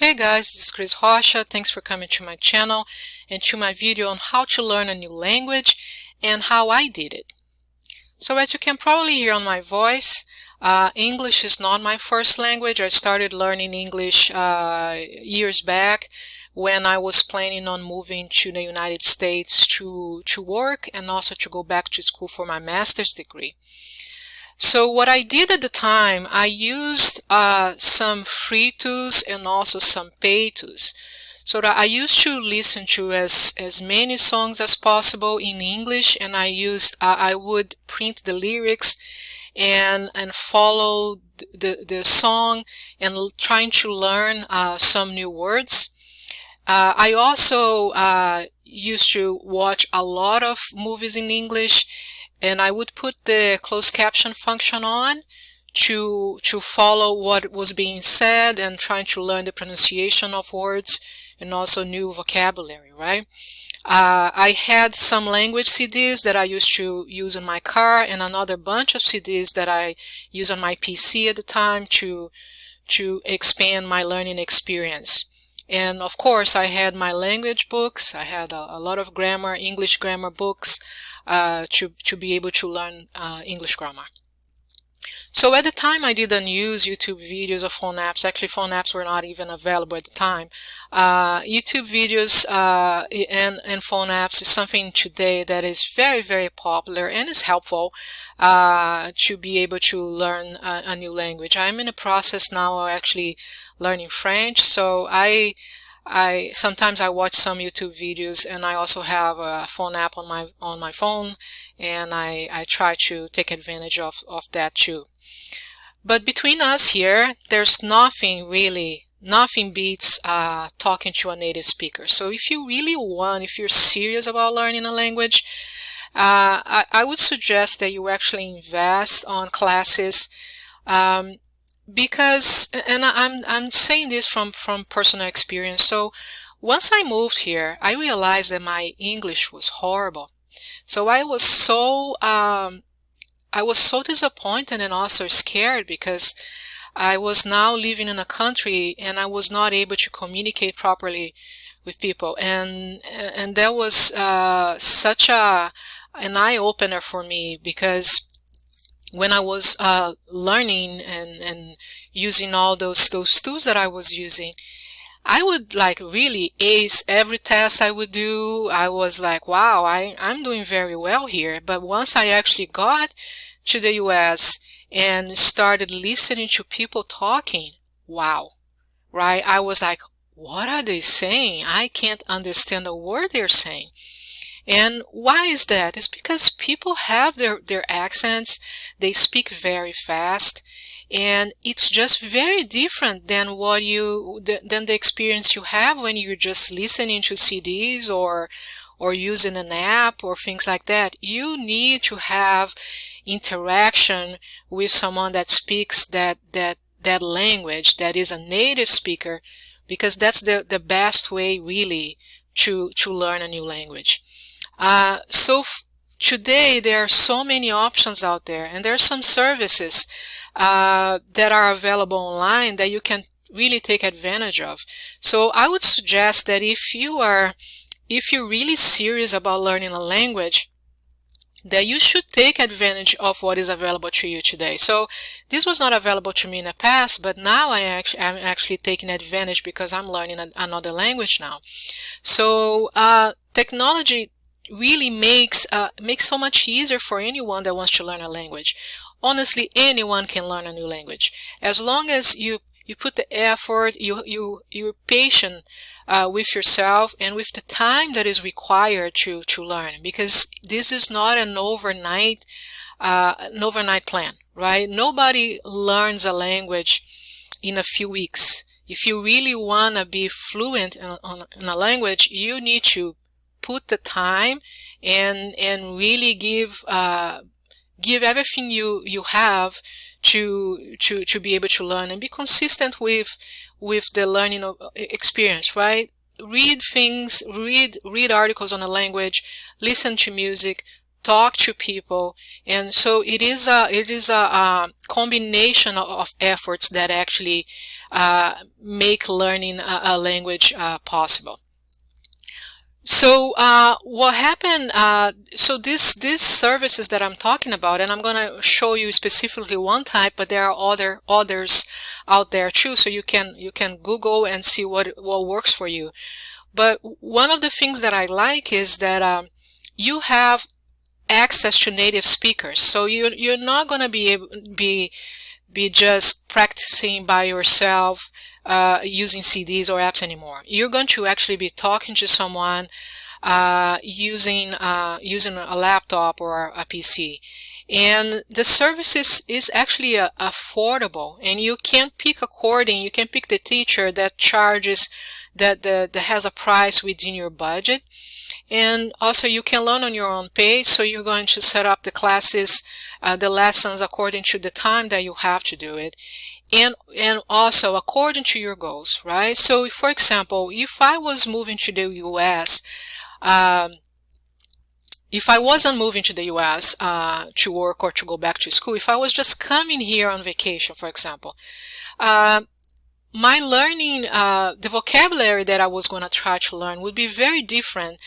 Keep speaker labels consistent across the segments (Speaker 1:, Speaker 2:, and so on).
Speaker 1: Hey guys, this is Chris Rocha. Thanks for coming to my channel and to my video on how to learn a new language and how I did it. So as you can probably hear on my voice, English is not my first language. I started learning English years back when I was planning on moving to the United States to work and also to go back to school for my master's degree. So what I did at the time, I used some free tools and also some paid tools. So that I used to listen to as many songs as possible in English, and I would print the lyrics and follow the song and trying to learn some new words. I also used to watch a lot of movies in English, and I would put the closed caption function on to follow what was being said and trying to learn the pronunciation of words and also new vocabulary, right? I had some language CDs that I used to use in my car and another bunch of CDs that I use on my PC at the time to expand my learning experience. And of course, I had my language books. I had a lot of grammar, English grammar books to be able to learn English grammar. So at the time, I didn't use YouTube videos or phone apps. Actually, phone apps were not even available at the time. YouTube videos and phone apps is something today that is very, very popular and is helpful to be able to learn a new language. I'm in a process now of actually learning French, so sometimes I watch some YouTube videos, and I also have a phone app on my phone, and I try to take advantage of that too. But between us here, there's nothing beats talking to a native speaker. So if you're serious about learning a language, I would suggest that you actually invest on classes. Because, and I'm saying this from personal experience. So once I moved here, I realized that my English was horrible. So I was so disappointed and also scared because I was now living in a country and I was not able to communicate properly with people, and that was such an eye-opener for me, because when I was learning and using all those tools that I was using, I would like really ace every test I would do. I was like, wow, I'm doing very well here. But once I actually got to the US and started listening to people talking, wow, right? I was like, what are they saying? I can't understand a word they're saying. And why is that? It's because people have their accents, they speak very fast, and it's just very different than than the experience you have when you're just listening to CDs or using an app or things like that. You need to have interaction with someone that speaks that language, that is a native speaker, because that's the best way really to learn a new language. Today there are so many options out there, and there are some services that are available online that you can really take advantage of. So I would suggest that if you're really serious about learning a language, that you should take advantage of what is available to you today. So this was not available to me in the past, but now I'm actually taking advantage because I'm learning another language now. So technology really makes so much easier for anyone that wants to learn a language. Honestly, anyone can learn a new language as long as you put the effort, you're patient with yourself and with the time that is required to learn, because this is not an overnight plan, right? Nobody learns a language in a few weeks. If you really want to be fluent in a language, you need to put the time and really give everything you have to be able to learn, and be consistent with the learning experience, right? Read things, read articles on a language, listen to music, talk to people. And so it is a combination of efforts that actually make learning a language possible. So what happened, so these services that I'm talking about, and I'm going to show you specifically one type, but there are others out there too, so you can Google and see what works for you. But one of the things that I like is that you have access to native speakers, so you're not going to be just practicing by yourself using CDs or apps anymore. You're going to actually be talking to someone using a laptop or a PC. And the service is actually affordable, and you can pick according. You can pick the teacher that charges that has a price within your budget. And also you can learn on your own pace, so you're going to set up the classes, the lessons according to the time that you have to do it, and also according to your goals, right? So for example, if I was moving to the US, if I wasn't moving to the US to work or to go back to school, if I was just coming here on vacation, for example, my learning, the vocabulary that I was going to try to learn would be very different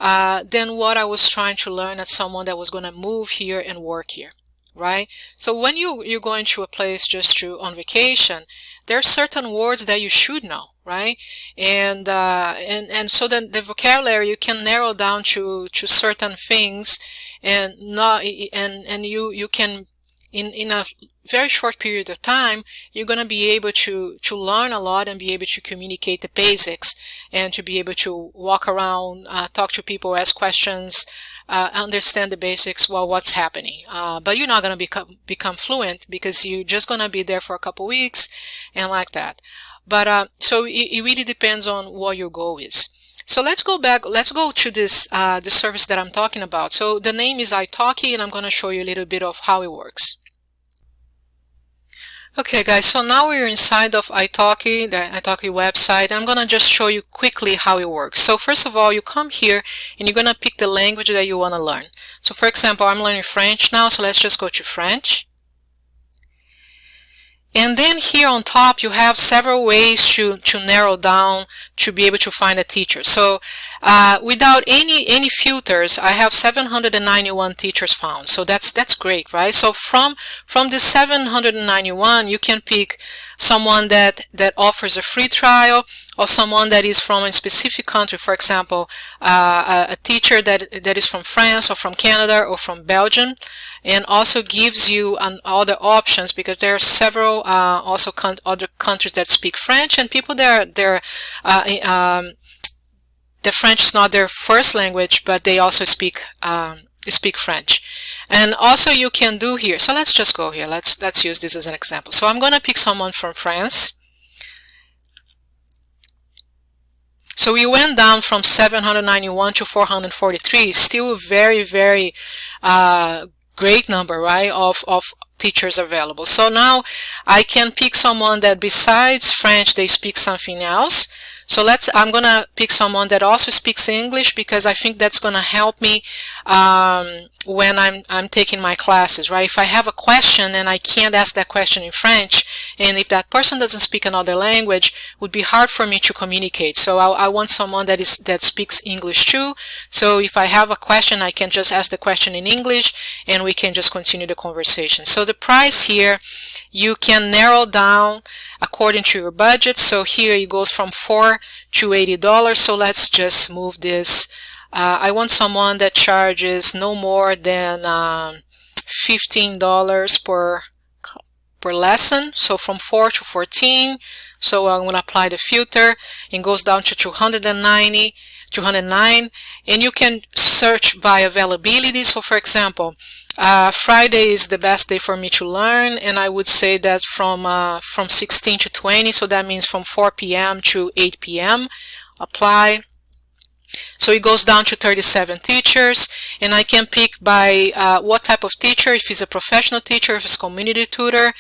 Speaker 1: than what I was trying to learn as someone that was going to move here and work here, right? So when you're going to a place just on vacation, there are certain words that you should know, right? And so then the vocabulary you can narrow down to certain things, and you can in a very short period of time, you're going to be able to learn a lot and be able to communicate the basics, and to be able to walk around, talk to people, ask questions, understand the basics, well, what's happening. But you're not going to become fluent, because you're just going to be there for a couple weeks and like that. But so it really depends on what your goal is. So let's go back. Let's go to this the service that I'm talking about. So the name is Italki, and I'm going to show you a little bit of how it works. Okay guys, so now we're inside of Italki, the Italki website. I'm going to just show you quickly how it works. So first of all, you come here and you're going to pick the language that you want to learn. So for example, I'm learning French now, so let's just go to French. And then here on top, you have several ways to narrow down to be able to find a teacher. So without any filters, I have 791 teachers found. So that's great, right? So from the 791, you can pick someone that offers a free trial, or someone that is from a specific country. For example, a teacher that is from France or from Canada or from Belgium, and also gives you other options, because there are several also other countries that speak French, and people the French is not their first language, but they also speak French. And also you can do here, so let's just go here, let's use this as an example. So I'm going to pick someone from France. So we went down from 791 to 443, still a very, very great number, right, of teachers available. So now I can pick someone that besides French, they speak something else. So I'm going to pick someone that also speaks English, because I think that's going to help me when I'm taking my classes, right? If I have a question and I can't ask that question in French, and if that person doesn't speak another language, it would be hard for me to communicate. So I want someone that speaks English too. So if I have a question, I can just ask the question in English, and we can just continue the conversation. So the price here, you can narrow down according to your budget. So here it goes from $4 to $80. So let's just move this. I want someone that charges no more than $15 per lesson. So from 4 to 14. So I'm going to apply the filter, and goes down to 209, and you can search by availability. So for example, Friday is the best day for me to learn, and I would say that from 16 to 20, so that means from 4 p.m. to 8 p.m. Apply. So it goes down to 37 teachers, and I can pick by what type of teacher, if he's a professional teacher, if it's community tutor,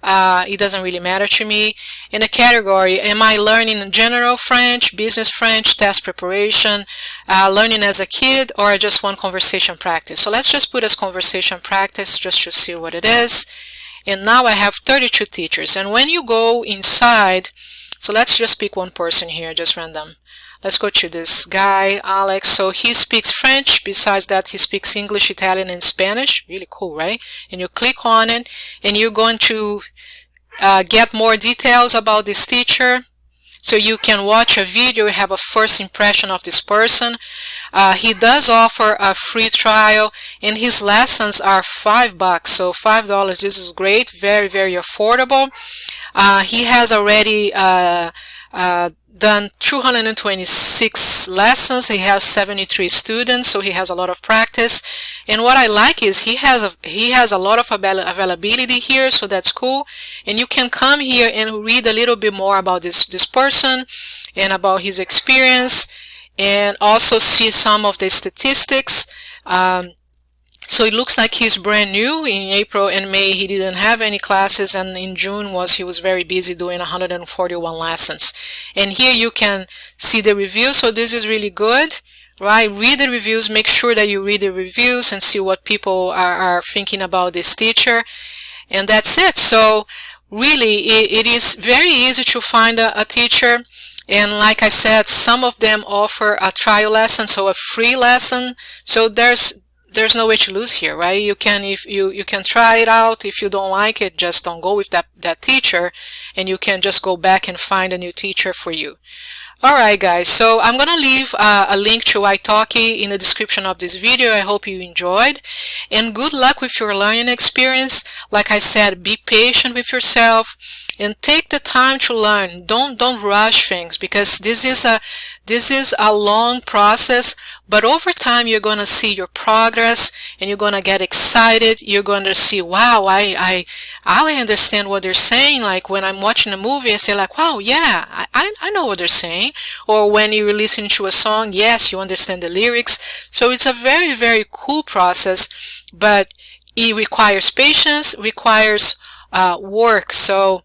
Speaker 1: it doesn't really matter to me. In a category, am I learning general French, business French, test preparation, learning as a kid, or I just want conversation practice? So let's just put as conversation practice just to see what it is. And now I have 32 teachers. And when you go inside, so let's just pick one person here, just random. Let's go to this guy, Alex. So he speaks French. Besides that, he speaks English, Italian, and Spanish. Really cool, right? And you click on it, and you're going to get more details about this teacher. So you can watch a video, have a first impression of this person. He does offer a free trial, and his lessons are $5. So $5, this is great, very, very affordable. He has already done 226 lessons. He has 73 students, so he has a lot of practice. And what I like is he has a lot of availability here, so that's cool. And you can come here and read a little bit more about this person and about his experience, and also see some of the statistics. So it looks like he's brand new. In April and May he didn't have any classes, and in June he was very busy doing 141 lessons. And here you can see the reviews, so this is really good, right? Read the reviews, make sure that you read the reviews and see what people are thinking about this teacher, and that's it. So really it is very easy to find a teacher. And like I said, some of them offer a trial lesson, so a free lesson. So there's no way to lose here, right? You can, if you can try it out. If you don't like it, just don't go with that teacher, and you can just go back and find a new teacher for you. Alright guys, so I'm gonna leave a link to Italki in the description of this video. I hope you enjoyed, and good luck with your learning experience. Like I said, be patient with yourself and take the time to learn. Don't rush things, because this is a long process, but over time you're gonna see your progress, and you're gonna get excited. You're gonna see, wow, I understand what they're saying. Like when I'm watching a movie, I say like, wow, yeah, I know what they're saying. Or when you're listening to a song, yes, you understand the lyrics. So it's a very, very cool process, but it requires patience, requires work. So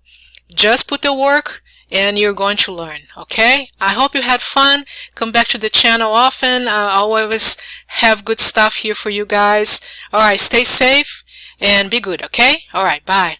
Speaker 1: just put the work and you're going to learn. Okay, I hope you had fun. Come back to the channel often. I always have good stuff here for you guys. Alright, stay safe and be good. Okay, alright, bye.